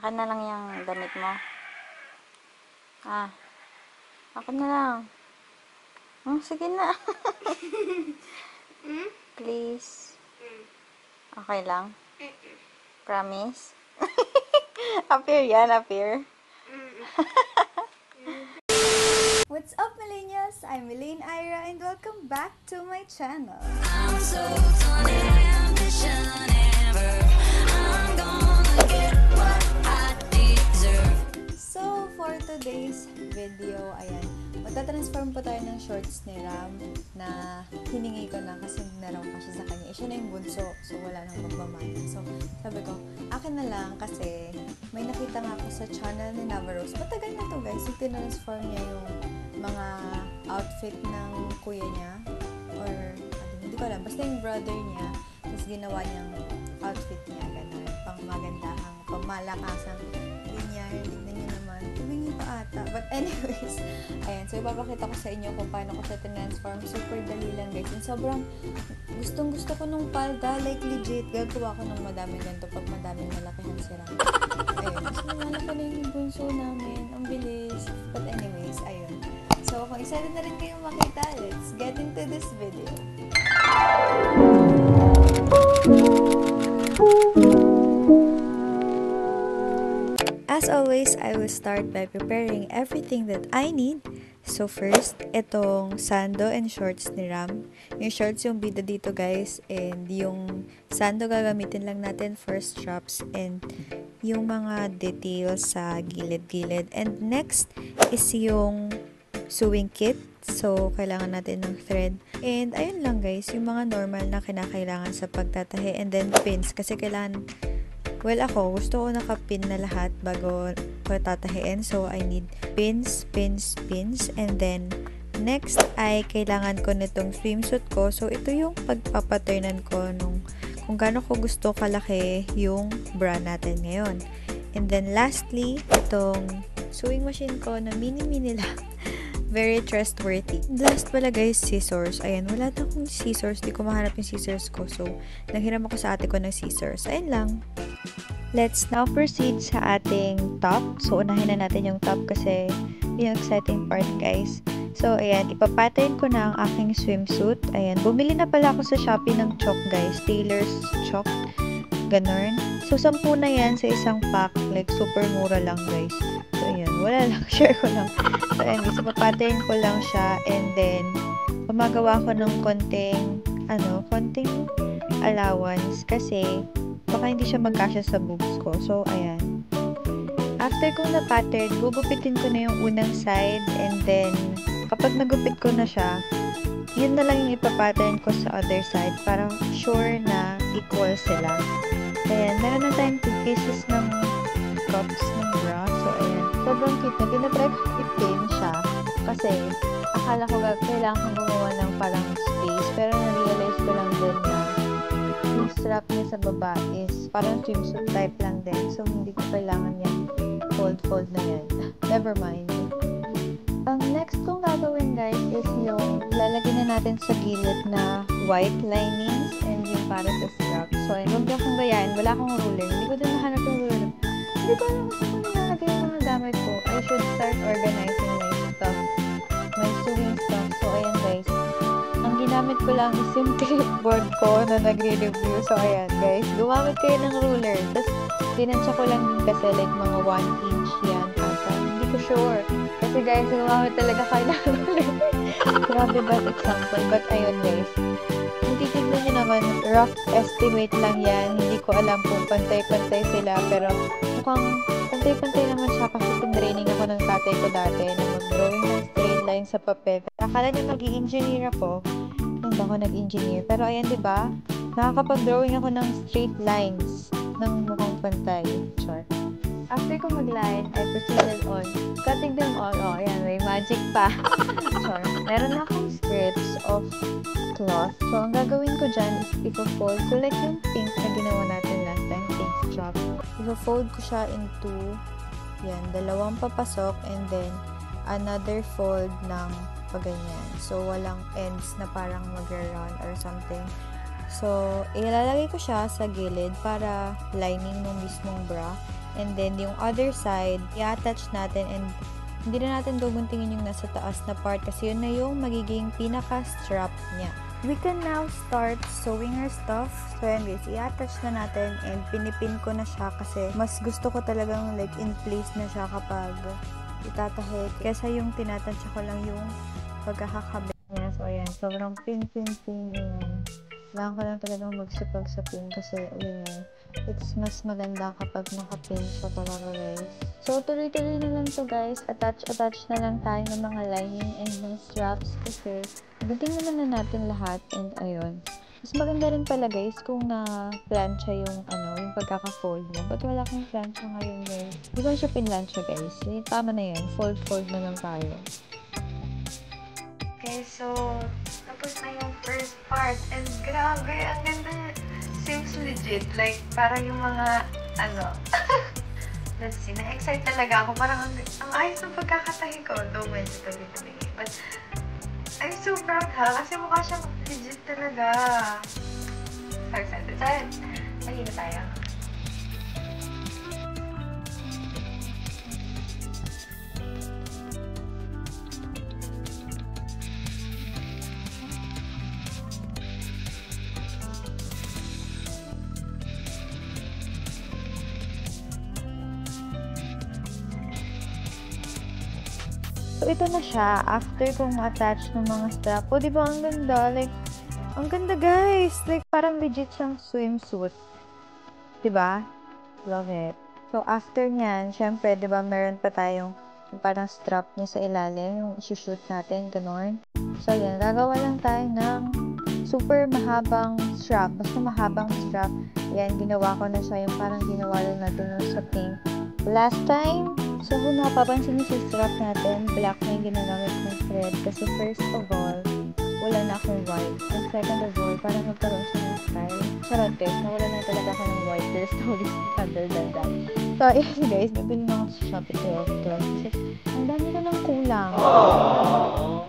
Akin na lang yung damit mo. Akin na lang. Sige na. Please. Okay lang? Promise? Appear yan, appear. What's up, millennials? I'm Elaine Ira and welcome back to my channel. I'm so done ambition ever. I'm gonna get what I deserve. So, for today's video, ayan, magta-transform po tayo ng shorts ni Ram na hiningi ko na kasi naraw pa siya sa kanya. Siya na yung bunso, so wala nang magmamana. So, sabi ko, akin na lang kasi may nakita nga ako sa channel ni Navarros. Matagal na to guys, yung tinransform niya yung mga outfit ng kuya niya or hindi ko alam, basta yung brother niya, tapos ginawa niyang outfit niya, gano'n, pang magandahang, pang malakasang ganyan, tignan niyo naman, tumingi pa ata, but anyways, ayan, so ipapakita ko sa inyo kung paano ko siya tinransform, super dali lang guys, and sobrang gustong gusto ko nung palda, like legit, gagawa ko ng madaming ganito pag madaming malakihan sila, ayun, so naman ko na yung bunso namin, ang bilis, but anyways, ayun, so kung excited na rin kayong makita, let's get into this video. As always, I will start by preparing everything that I need. So first, itong sando and shorts ni Ram. Yung shorts yung bida dito guys, and yung sando gagamitin lang natin for straps and yung mga details sa gilid-gilid. And next is yung sewing kit. So, kailangan natin ng thread. And ayun lang guys, yung mga normal na kinakailangan sa pagtatahi. And then pins, kasi kailangan, well ako, gusto ko nakapin na lahat bago ko tatahiin. So, I need pins, pins, pins. And then, next ay kailangan ko nitong swimsuit ko. So, ito yung pagpapaturnan ko nung kung gaano ko gusto kalaki yung bra natin ngayon. And then, lastly, itong sewing machine ko na mini-mini lang. Very trustworthy. Last pala guys, scissors. Ayan, wala na akong scissors. Di ko mahanap yung scissors ko. So, naghiram ako sa ate ko ng scissors. Ayan lang. Let's now proceed sa ating top. So, unahin na natin yung top kasi yung exciting part guys. So, ayan, ipapattern ko na ang aking swimsuit. Ayan, bumili na pala ako sa Shopee ng chalk guys. Tailor's chalk. Ganon. So, 10 na yan sa isang pack. Like, super mura lang guys. So, ayan. Wala lang. Share ko lang. So, ayan. So, papattern ko lang siya. And then, gumagawa ko ng konting allowance. Kasi, baka hindi siya magkasya sa boobs ko. So, ayan. After kong na-pattern, gugupitin ko na yung unang side. And then, kapag nagupit ko na siya, yun na lang yung ipapattern ko sa other side. Para sure na equal sila. Ayan, meron na tayong 2 pieces ng cups ng bra. So, ayan. Sobrang cute na. Tinatry ko i-pin siya. Kasi, akala ko kailangan kong gumawa ng parang space. Pero na-realize ko lang din na yung strap niya sa baba is parang swimsuit type lang din. So, hindi ko kailangan yan. Fold na yan. Never mind. Ang next kong gagawin guys is yung lalagyan na natin sa gilid na white linings and yung para sa strap. So, ayun, huwag niyo akong gayahin. Wala akong ruler. Hindi ko din nahanap yung ruler. Hindi ko alam kung saan nilalagay yung mga gamit ko. I should start organizing my stuff. My sewing stuff. So, ayan guys. Ang ginamit ko lang is yung clipboard ko na nagre-review. So, ayan guys. Gumamit kayo ng ruler. Tapos, tinansya ko lang din kasi like mga 1 inch yan. Hindi ko sure. Kasi guys, gumamit talaga kayo ng ruler. Grabe bad example. But ayun guys. Kung titignan nyo naman, rough estimate lang yan. Hindi ko alam kung pantay-pantay sila. Pero mukhang pantay-pantay naman siya kasi pinraining ako ng tatay ko dati na mag-drawing ng straight line sa papel. Akala niya mag-i-engineer ako. Hindi ako nag-engineer. Pero ayan, diba? Nakakapag-drawing ako ng straight lines ng mukhang pantay. Char. After ko mag-line, I proceeded on cutting them all. Oh, ayan, may magic pa. Char. Meron akong strips of cloth. So, ang gagawin ko dyan is ipo-fold ko like yung pink na ginawa natin last time, pink strap. Ipo-fold ko siya into, yan, 2 papasok and then another fold ng paganyan. So, walang ends na parang mag-run or something. So, ilalagay ko siya sa gilid para lining ng mismong bra. And then, yung other side, i-attach natin and hindi na natin guguntingin yung nasa taas na part kasi yun na yung magiging pinaka-strap niya. We can now start sewing our stuff. So, yan guys, i-attach na natin and pinipin ko na siya kasi mas gusto ko talagang like in place na siya kapag itatahi. Kesa yung tinatansya ko lang yung pagkakakabit niya. So, ayan, sobrang pin. Ayan. Kailangan ko lang talagang magsipag sa pin kasi, ayan, it's mas maganda kapag nakapin siya talaga guys. So, tuloy-tuloy na lang to guys. Attach na lang tayo ng mga lining and ng straps kasi dating naman na natin lahat and ayun. Mas maganda rin pala guys kung na-plancha yung yung pagkaka-fold mo. Ba't wala kang plancha ngayon guys? Di ba siya pinlancha guys? Eh, tama na yan. Fold na lang tayo. Okay, so, tapos na yung first part. And grabe, ang ganda. Seems legit. Like, parang yung mga, let's see, na-excite talaga ako. Parang ang ayos ng pagkakatahi ko. Though medyo tabi-tabi. But, I'm so proud ha. Kasi mukha siyang legit talaga. So excited. So, mali na tayo. So, ito na siya. After kong attach ng mga strap. O, diba ang ganda? Like, ang ganda guys! Like, parang legit siyang swimsuit. Diba? Love it. So, after nyan, syempre, diba, meron pa tayong parang strap niya sa ilalim. Yung isushoot natin, ganon. So, yan. Gagawa lang tayo ng super mahabang strap. Basta mahabang strap. Yan, ginawa ko na siya. Yung parang ginawa lang natin sa pink. Last time, so kung napapansin niyo sa strap natin, black na yung ginagamit ng thread. Kasi first of all, wala na akong white. And second of all, parang magkaroon siya ng style. Charot guys, nawala na talaga ako ng white. There's no reason other than that. So, ayan guys, nabili na ako sa Shopee 12. Kasi, ang dami na ng kulang.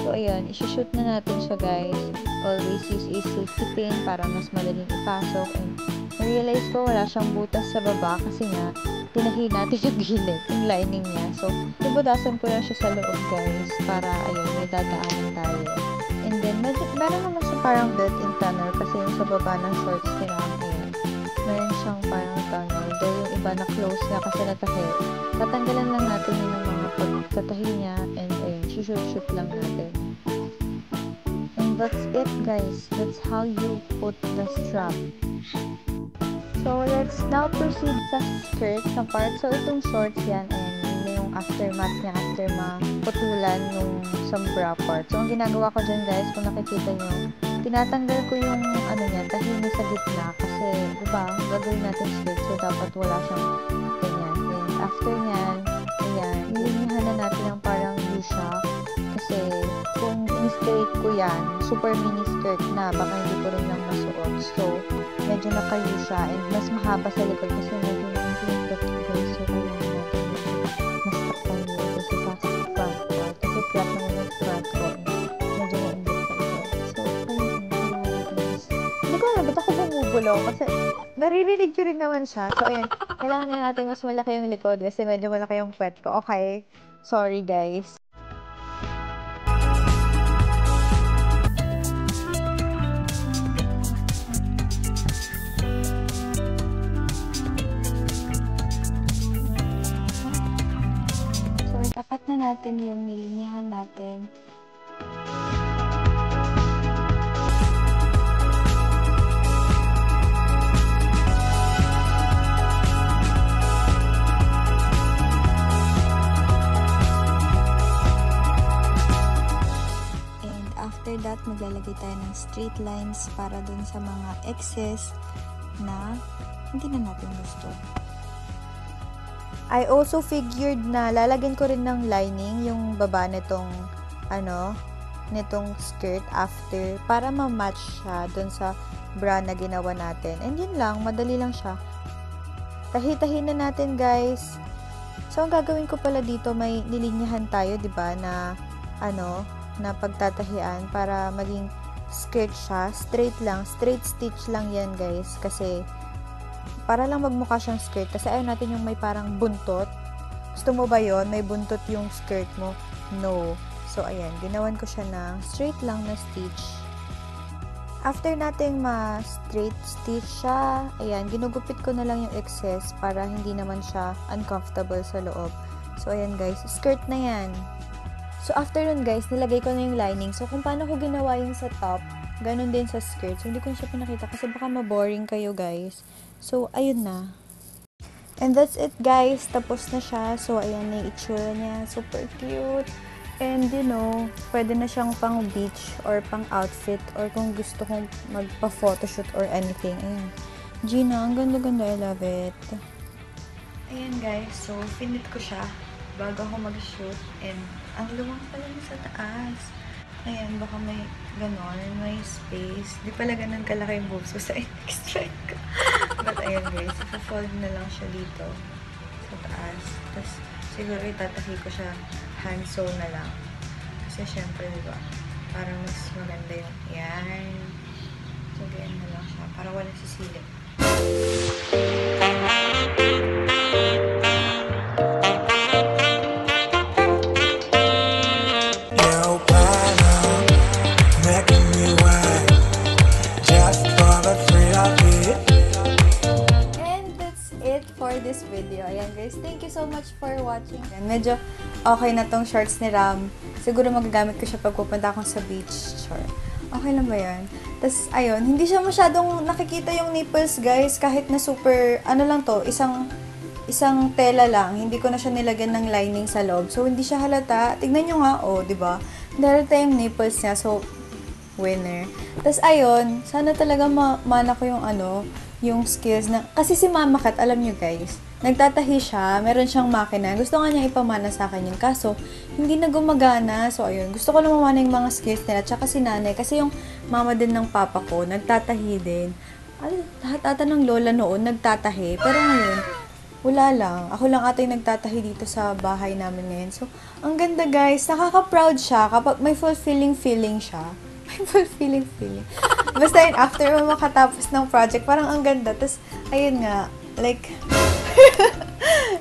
So, ayan, isushoot na natin siya guys. Always use a safety pin para mas madaling ipasok. And, na-realize ko wala siyang butas sa baba kasi nga, tinahi natin yung gilid, yung lining niya. So, ibudasan ko lang siya sa loob guys para, ayun, may dadaanan tayo. And then, meron naman siya parang built-in tunnel kasi yung sa baba ng shorts namin, meron siyang parang tunnel. Though yung iba na close niya kasi natahi. Tatanggalan lang natin yun ng mga pagtatahi niya and ayun, shoot lang natin. And that's it guys. That's how you put the strap. So, let's now proceed sa skirt na part. So, itong shorts yan and yun yung aftermath niya after maputulan nung sa bra part. So, ang ginagawa ko dyan guys, kung nakikita nyo, tinatanggal ko yung niya, tahi niya sa gitna kasi, diba, gagawin natin skirt so dapat wala siyang ganyan. And after nyan, ayan, nilinihan na natin ang parang siya kasi kung in-straight ko yan, super mini skirt na, baka hindi ko rin lang masuot. So, medyo nakayo siya and mas mahaba sa likod kasi medyo nang-flip guys. So, kaya natin mas takpan yun kasi sa front ko. Kasi flat naman yung front ko. Medyo na-imbit pa ito. So, ayun. Hindi ko alam, ba't ako bumubulong? Kasi naririnig ko rin naman siya. So, ayun. Kailangan na natin mas malaki yung likod kasi medyo malaki yung puwet ko. Okay. Sorry, guys. Tapat na natin yung nilinihan natin. And after that, maglalagay tayo ng straight lines para dun sa mga excess na hindi na natin gusto. I also figured na lalagyan ko rin ng lining yung baba nitong nitong skirt after para ma-match siya dun sa bra na ginawa natin. And yun lang, madali lang siya. Tahi-tahin na natin guys. So ang gagawin ko pala dito, may nilinyahan tayo, 'di ba, na na pagtatahian para maging skirt siya. Straight lang, straight stitch lang yan guys kasi para lang magmukha siyang skirt. Kasi ayaw natin yung may parang buntot. Gusto mo ba yon? May buntot yung skirt mo? No. So, ayan. Ginawan ko siya ng straight lang na stitch. After nating ma-straight stitch siya, ayan, ginugupit ko na lang yung excess para hindi naman siya uncomfortable sa loob. So, ayan guys, skirt na yan. So, after nun guys, nilagay ko na yung lining. So, kung paano ko ginawa yung sa top, ganun din sa skirt. So, hindi ko na siya pinakita kasi baka maboring kayo guys. So, ayun na. And that's it guys. Tapos na siya. So, ayan na yung itsura niya. Super cute. And you know, pwede na siyang pang beach or pang outfit or kung gusto kong magpa-photoshoot or anything. Ayan. Gina, ang ganda-ganda. I love it. Ayan guys. So, finit ko siya bago ako mag-shoot. And ang luwang pala niya sa taas. Ayan, baka may ganon, may space. Di pala ganun kalaki yung boobs ko sa extra ko. But ayan guys, ipo-fold na lang siya dito sa taas. Tapos siguro itatahi ko siya hand sew na lang. Kasi syempre, diba, parang mas maganda yung yan. So, ganyan na lang siya. Para walang sisilip. This video. Ayan guys, thank you so much for watching. Ayan, medyo okay na tong shorts ni Ram. Siguro magagamit ko siya pag pupunta akong sa beach. Sure. Okay lang ba yan? Tapos, ayun, hindi siya masyadong nakikita yung nipples guys, kahit na super, ano lang to, isang tela lang. Hindi ko na siya nilagyan ng lining sa loob. So, hindi siya halata. Tignan nyo nga, oh, diba? Halata yung nipples niya. So, winner. Tapos, ayun, sana talaga mana ko yung yung skills na, kasi si Mama Kat, alam nyo guys, nagtatahi siya, meron siyang makina, gusto nga niya ipamana sa akin yun, kaso, hindi na gumagana, so ayun, gusto ko na mamana yung mga skills nila, tsaka si nanay, kasi yung mama din ng papa ko, nagtatahi din, lahat ata ng lola noon, nagtatahi, pero ngayon, wala lang, ako lang ata yung nagtatahi dito sa bahay namin ngayon, so, ang ganda guys, nakaka-proud siya, kapag may fulfilling feeling siya, feeling. Basta yun, after mo makatapos ng project, parang ang ganda. Tapos, ayun nga, like,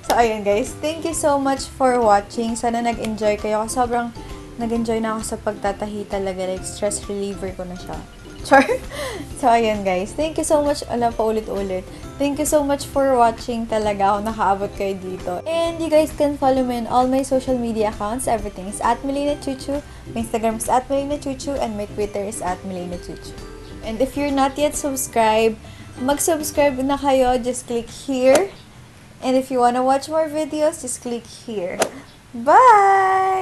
so, ayun guys. Thank you so much for watching. Sana nag-enjoy kayo. Sobrang nag-enjoy na ako sa pagtatahi talaga. Like, stress reliever ko na siya. Char. So, ayun guys. Thank you so much. Alam pa ulit-ulit. Thank you so much for watching talaga. Ako nakaabot kayo dito. And you guys can follow me on all my social media accounts. Everything is at Melina Chuchu. My Instagram is at Melina Chuchu. And my Twitter is at Melina Chuchu. And if you're not yet subscribed, mag-subscribe na kayo. Just click here. And if you wanna watch more videos, just click here. Bye!